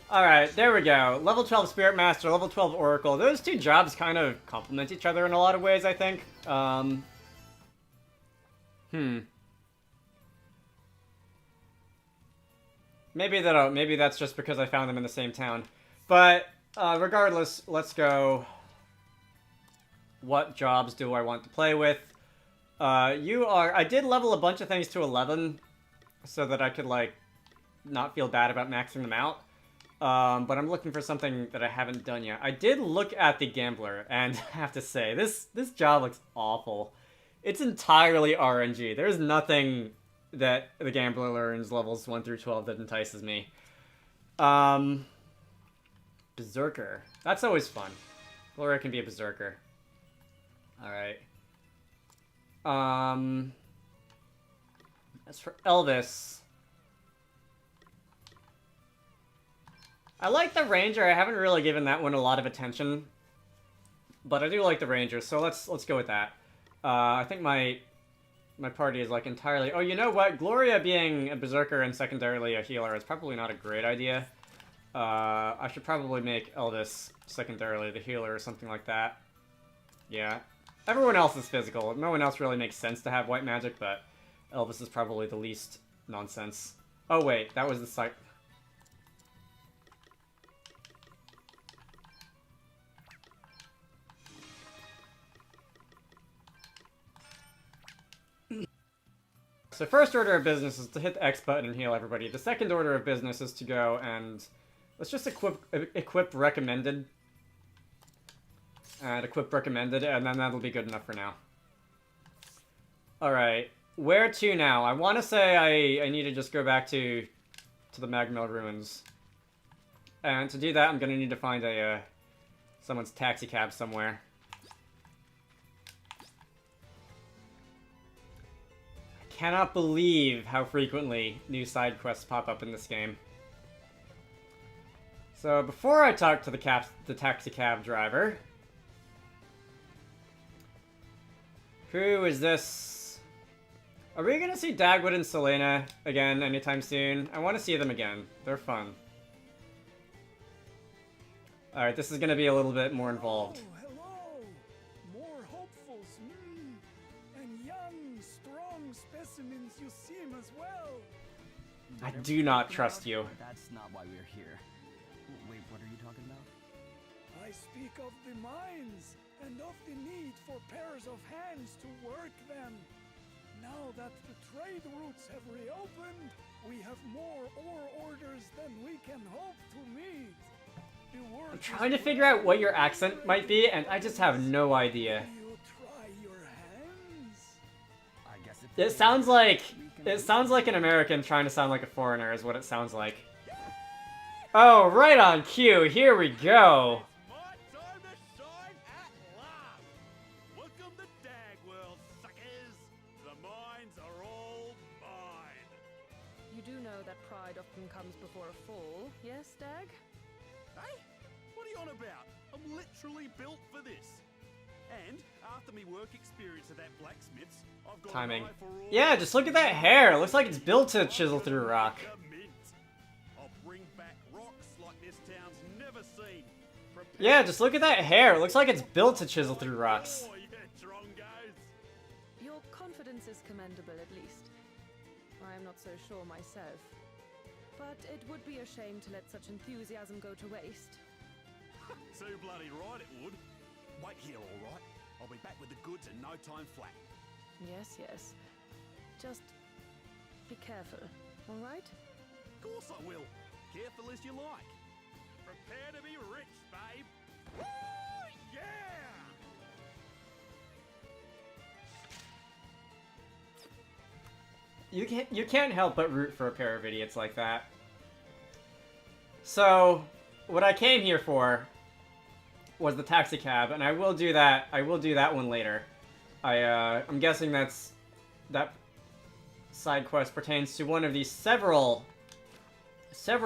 Alright, there we go. Level 12 Spirit Master, level 12 Oracle. Those two jobs kind of complement each other in a lot of ways, I think. Maybe that's just because I found them in the same town. But, regardless, let's go. What jobs do I want to play with? I did level a bunch of things to 11 so that I could, like, not feel bad about maxing them out. But I'm looking for something that I haven't done yet. I did look at the Gambler, and I have to say, this job looks awful. It's entirely RNG. There's nothing that the Gambler learns levels 1 through 12 that entices me. Berserker. That's always fun. Gloria can be a Berserker. Alright. As for Elvis... I like the Ranger. I haven't really given that one a lot of attention. But I do like the Ranger, so let's go with that. I think my party is like entirely... Oh, you know what? Gloria being a Berserker and secondarily a healer is probably not a great idea. I should probably make Elvis secondarily the healer or something like that. Yeah. Everyone else is physical. No one else really makes sense to have white magic, but Elvis is probably the least nonsense. Oh wait, that was the site... So first order of business is to hit the X button and heal everybody. The second order of business is to go and... Let's just equip recommended. And equip recommended, and then that'll be good enough for now. Alright. Where to now? I want to say I need to just go back to the Magmill Ruins. And to do that, I'm going to need to find someone's taxi cab somewhere. Cannot believe how frequently new side quests pop up in this game. So before I talk to the taxi cab driver, who is this? Are we gonna see Dagwood and Selena again anytime soon? I want to see them again. They're fun. All right, this is gonna be a little bit more involved. You seem as well. I do not trust you. That's not why we're here. Wait, what are you talking about? I speak of the mines and of the need for pairs of hands to work them. Now that the trade routes have reopened, we have more ore orders than we can hope to meet. I'm trying to figure out what your accent might be, and I just have no idea. It sounds like an American trying to sound like a foreigner is what it sounds like. Oh, right on cue. Here we go. My time to shine at last. Welcome to Dag World, suckers. The mines are all mine. You do know that pride often comes before a fall, yes, Dag? Hey, what are you on about? I'm literally built for this. And after me work experience at that blacksmith's, I've got timing. an eye for all. Yeah, just look at that hair. It looks like it's built to chisel through rock. I'll bring back rocks like this town's never seen. Yeah, just look at that hair. It looks like it's built to chisel through rocks. Oh, yeah, Drongos. Your confidence is commendable, at least. I am not so sure myself. But it would be a shame to let such enthusiasm go to waste. Too bloody right it would. Wait here, all right? I'll be back with the goods in no time flat. Yes, yes. Just be careful, all right? Of course I will. Careful as you like. Prepare to be rich, babe. Woo, yeah! You can't help but root for a pair of idiots like that. So, what I came here for was the taxi cab, and I will do that. I will do that one later. I'm guessing that side quest pertains to one of these several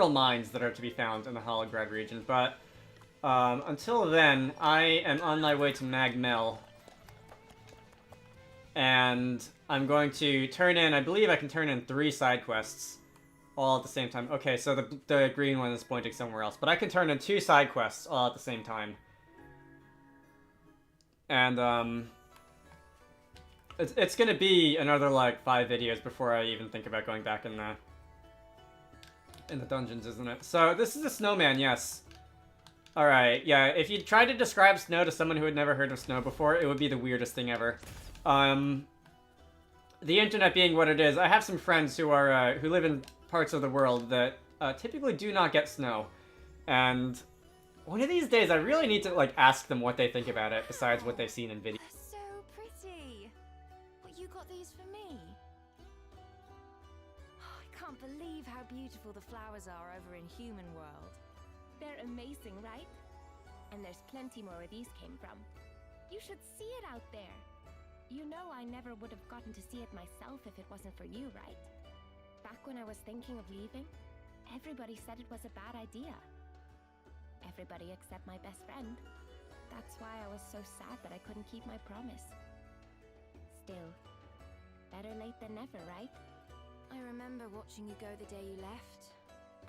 mines that are to be found in the Holograd region. But until then, I am on my way to Magmel, and I'm going to turn in. I believe I can turn in 3 side quests all at the same time. Okay, so the green one is pointing somewhere else. But I can turn in 2 side quests all at the same time. And, it's gonna be another, like, 5 videos before I even think about going back in the dungeons, isn't it? So, this is a snowman, yes. Alright, yeah, if you tried to describe snow to someone who had never heard of snow before, it would be the weirdest thing ever. The internet being what it is, I have some friends who are, who live in parts of the world that, typically do not get snow. And one of these days, I really need to, like, ask them what they think about it, besides what they've seen in videos. They're so pretty. What, you got these for me? Oh, I can't believe how beautiful the flowers are over in Human World. They're amazing, right? And there's plenty more where these came from. You should see it out there. You know I never would have gotten to see it myself if it wasn't for you, right? Back when I was thinking of leaving, everybody said it was a bad idea. Everybody except my best friend. That's why I was so sad that I couldn't keep my promise. Still, better late than never, right? I remember watching you go the day you left,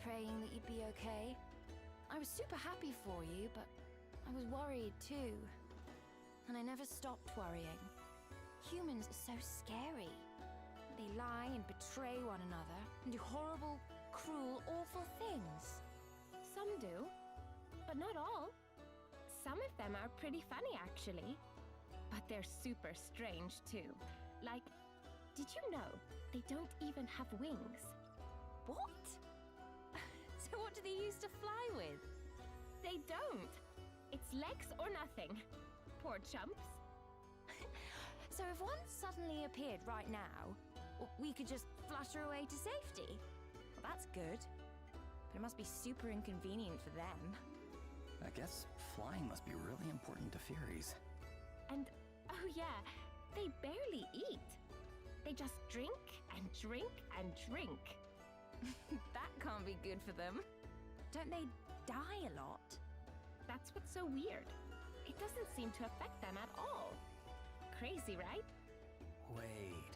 praying that you'd be okay. I was super happy for you, but I was worried too. And I never stopped worrying. Humans are so scary. They lie and betray one another and do horrible, cruel, awful things. Some do, but not all. Some of them are pretty funny, actually. But they're super strange, too. Like, did you know they don't even have wings? What? So what do they use to fly with? They don't. It's legs or nothing. Poor chumps. So if one suddenly appeared right now, we could just flutter away to safety. Well, that's good. But it must be super inconvenient for them. I guess flying must be really important to fairies. And, oh yeah, they barely eat. They just drink and drink and drink. That can't be good for them. Don't they die a lot? That's what's so weird. It doesn't seem to affect them at all. Crazy, right? Wait,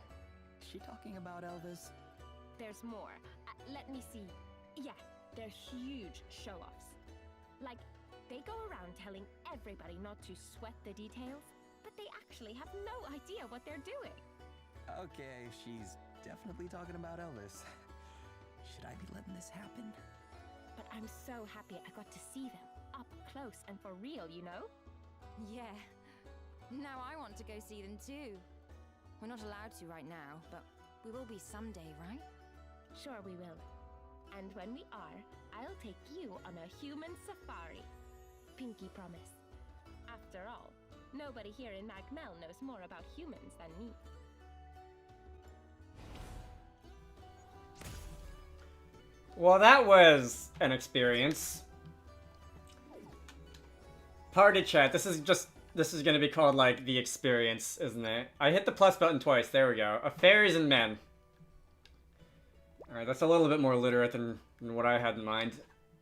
is she talking about Elvis? There's more. Let me see. Yeah, they're huge show-offs. Like, they go around telling everybody not to sweat the details, but they actually have no idea what they're doing. Okay, she's definitely talking about Elvis. Should I be letting this happen? But I'm so happy I got to see them, up close and for real, you know? Yeah. Now I want to go see them too. We're not allowed to right now, but we will be someday, right? Sure we will. And when we are, I'll take you on a human safari. Pinky promise. After all, nobody here in Magmel knows more about humans than me. Well, that was an experience. Party chat. This is gonna be called, like, the experience, isn't it? I hit the plus button twice. There we go. Fairies and men. Alright, that's a little bit more literate than what I had in mind.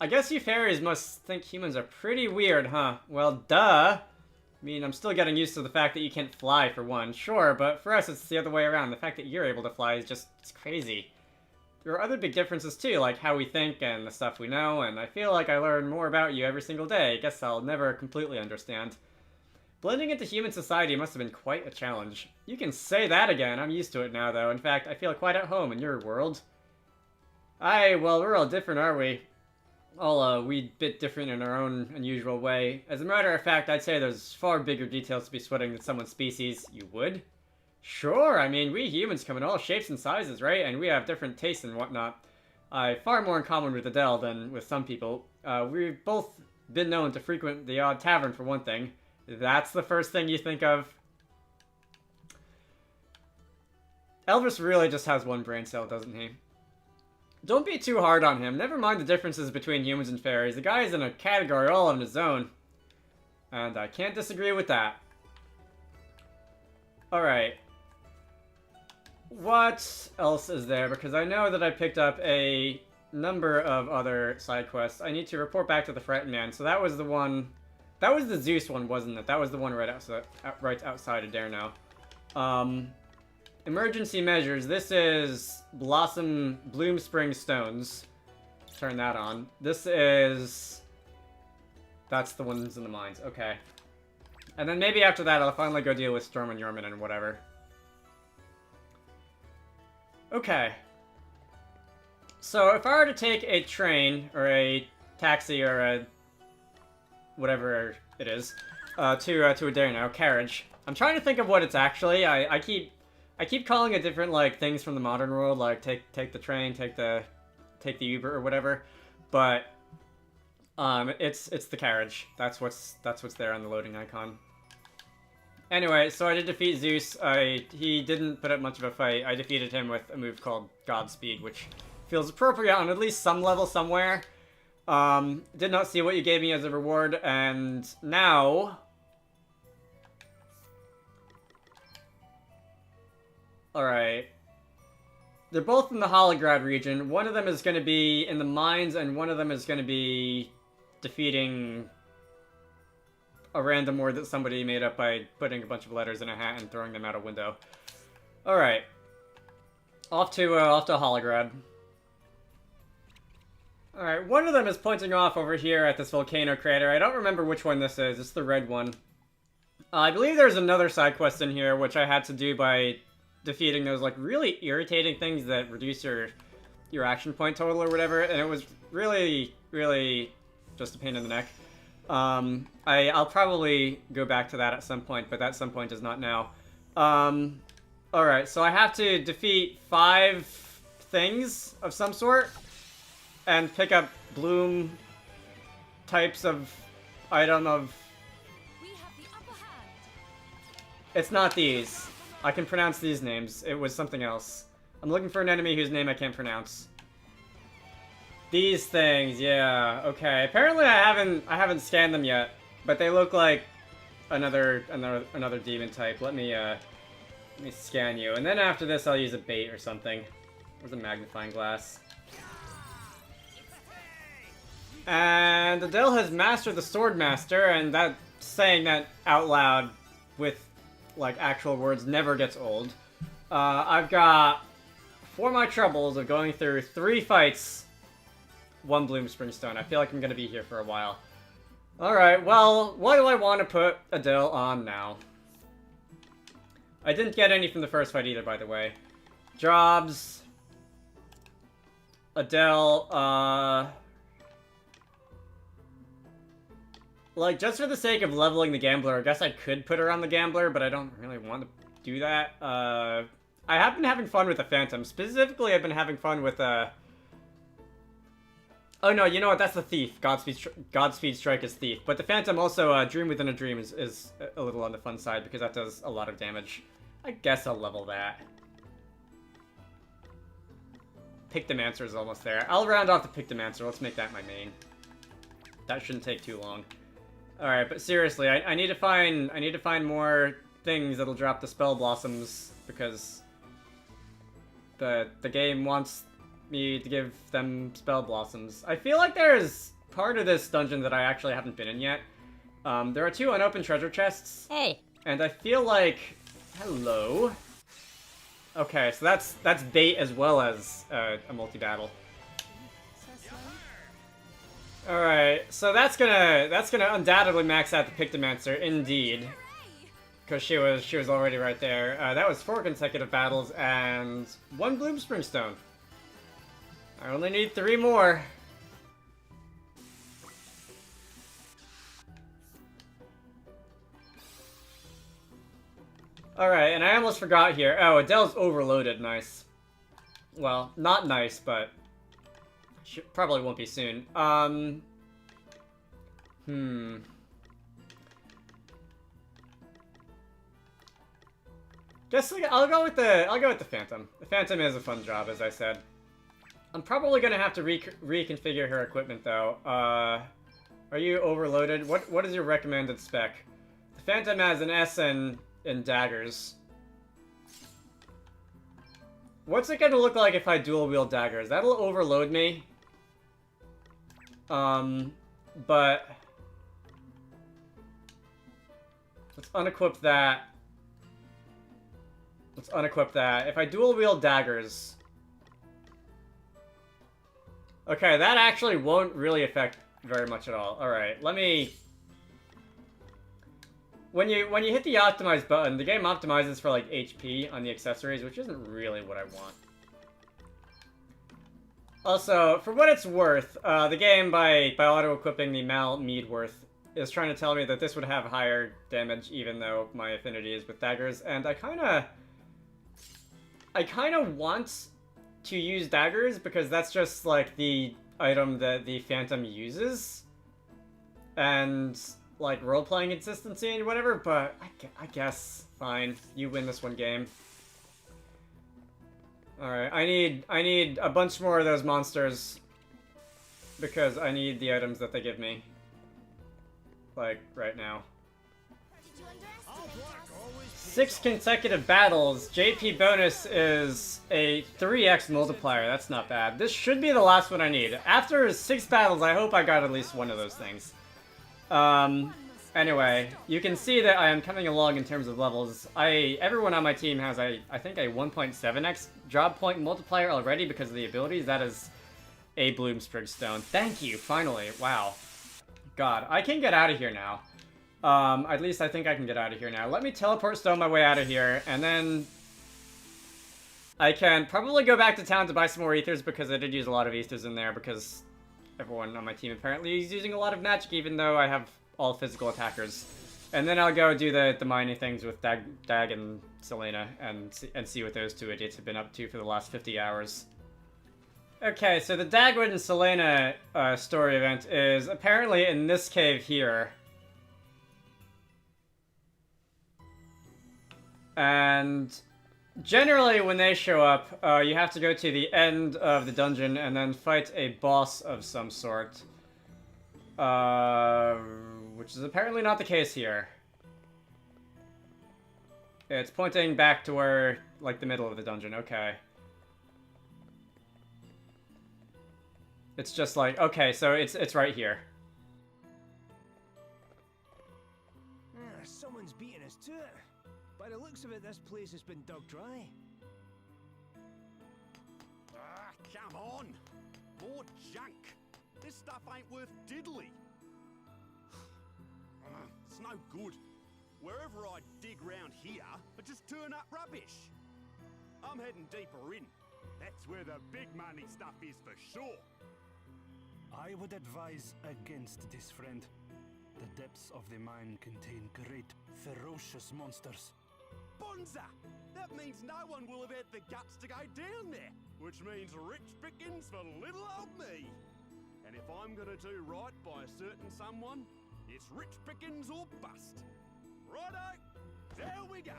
I guess you fairies must think humans are pretty weird, huh? Well, duh! I mean, I'm still getting used to the fact that you can't fly, for one. Sure, but for us, it's the other way around. The fact that you're able to fly is just, it's crazy. There are other big differences, too, like how we think and the stuff we know, and I feel like I learn more about you every single day. I guess I'll never completely understand. Blending into human society must have been quite a challenge. You can say that again. I'm used to it now, though. In fact, I feel quite at home in your world. Well, we're all different, aren't we? All a wee bit different in our own unusual way. As a matter of fact, I'd say there's far bigger details to be sweating than someone's species. You would? Sure, I mean, we humans come in all shapes and sizes, right? And we have different tastes and whatnot. Far more in common with Adele than with some people. We've both been known to frequent the odd tavern, for one thing. That's the first thing you think of. Elvis really just has one brain cell, doesn't he? Don't be too hard on him. Never mind the differences between humans and fairies. The guy is in a category all on his own. And I can't disagree with that. Alright. What else is there? Because I know that I picked up a number of other side quests. I need to report back to the Fretting Man. So that was the one... That was the Zeus one, wasn't it? That was the one right outside of there now. Emergency measures. This is Bloom Spring Stones. Turn that on. This is... That's the ones in the mines. Okay. And then maybe after that, I'll finally go deal with Storm and Yorman and whatever. Okay. So if I were to take a train, or a taxi, or a... whatever it is, to a Darino carriage. I'm trying to think of what it's actually. I keep calling it different, like, things from the modern world, like take the train, take the Uber or whatever. But it's the carriage. That's what's there on the loading icon. Anyway, so I did defeat Zeus. He didn't put up much of a fight. I defeated him with a move called Godspeed, which feels appropriate on at least some level somewhere. Did not see what you gave me as a reward, and now... Alright. They're both in the Holograd region. One of them is going to be in the mines, and one of them is going to be defeating a random word that somebody made up by putting a bunch of letters in a hat and throwing them out a window. Alright. Off to Holograd. Alright, one of them is pointing off over here at this volcano crater. I don't remember which one this is. It's the red one. I believe there's another side quest in here, which I had to do by defeating those, like, really irritating things that reduce your action point total or whatever, and it was really, really just a pain in the neck. I'll probably go back to that at some point, but that some point is not now. Alright, so I have to defeat 5 things of some sort, and pick up bloom types of item of... We have the upper hand. It's not these. I can pronounce these names. It was something else. I'm looking for an enemy whose name I can't pronounce. These things, yeah, okay. Apparently I haven't scanned them yet, but they look like another demon type. Let me scan you, and then after this I'll use a bait or something. Where's a magnifying glass? And Adele has mastered the Sword Master, and that saying that out loud with like actual words never gets old. I've got, for my troubles of going through 3 fights, 1 Bloom Springstone. I feel like I'm gonna be here for a while. Alright, well, what do I want to put Adele on now? I didn't get any from the first fight either, by the way. Jobs. Adele, like, just for the sake of leveling the Gambler, I guess I could put her on the Gambler, but I don't really want to do that. I have been having fun with the Phantom. Specifically, I've been having fun with, Oh no, you know what, that's the Thief. Godspeed Strike is Thief. But the Phantom also, Dream Within a Dream is a little on the fun side, because that does a lot of damage. I guess I'll level that. Pictomancer is almost there. I'll round off the Pictomancer. Let's make that my main. That shouldn't take too long. Alright, but seriously, I need to find more things that'll drop the Spell Blossoms, because the game wants me to give them Spell Blossoms. I feel like there's part of this dungeon that I actually haven't been in yet. There are 2 unopened treasure chests. Hey. And I feel like... Hello? Okay, so that's bait as well as a multi-battle. Alright, so that's gonna undoubtedly max out the Pictomancer, indeed. Because she was already right there. That was 4 consecutive battles and 1 Bloom Springstone. I only need 3 more. Alright, and I almost forgot here. Oh, Adele's overloaded. Nice. Well, not nice, but... She probably won't be soon. Guess I'll go with the Phantom. The Phantom is a fun job, as I said. I'm probably gonna have to reconfigure her equipment though. Are you overloaded? What is your recommended spec? The Phantom has an S in daggers. What's it gonna look like if I dual wield daggers? That'll overload me. But let's unequip that. Let's unequip that. If I dual wield daggers... Okay, that actually won't really affect very much at all. Alright, let me... When you hit the optimize button, the game optimizes for like HP on the accessories, which isn't really what I want. Also, for what it's worth, the game, by auto-equipping the Mal Meadworth, is trying to tell me that this would have higher damage even though my affinity is with daggers, and I kinda want to use daggers because that's just like the item that the Phantom uses. And like role-playing consistency and whatever, but I guess fine. You win this one game. Alright, I need a bunch more of those monsters because I need the items that they give me. Like, right now. 6 consecutive battles. JP bonus is a 3x multiplier. That's not bad. This should be the last one I need. After 6 battles, I hope I got at least one of those things. Anyway, you can see that I am coming along in terms of levels. Everyone on my team has, I think, a 1.7x job point multiplier already because of the abilities. That is a Bloomsprig Stone. Thank you, finally. Wow. God, I can get out of here now. At least I think I can get out of here now. Let me teleport stone my way out of here, and then I can probably go back to town to buy some more ethers because I did use a lot of ethers in there because everyone on my team apparently is using a lot of magic even though I have all physical attackers. And then I'll go do the mining things with Dag and Selena and see what those two idiots have been up to for the last 50 hours. Okay, so the Dagwood and Selena story event is apparently in this cave here. And generally when they show up, you have to go to the end of the dungeon and then fight a boss of some sort. Which is apparently not the case here. It's pointing back to where, like, the middle of the dungeon. Okay. It's just like, okay, so it's right here. Someone's beating us to it. By the looks of it, this place has been dug dry. Ah, come on! More junk! This stuff ain't worth diddly! It's no good. Wherever I dig round here, I just turn up rubbish. I'm heading deeper in. That's where the big money stuff is for sure. I would advise against this, friend. The depths of the mine contain great, ferocious monsters. Bonza! That means no one will have had the guts to go down there, which means rich pickings for little old me. And if I'm gonna do right by a certain someone, it's rich pickings or bust. Righto, there we go.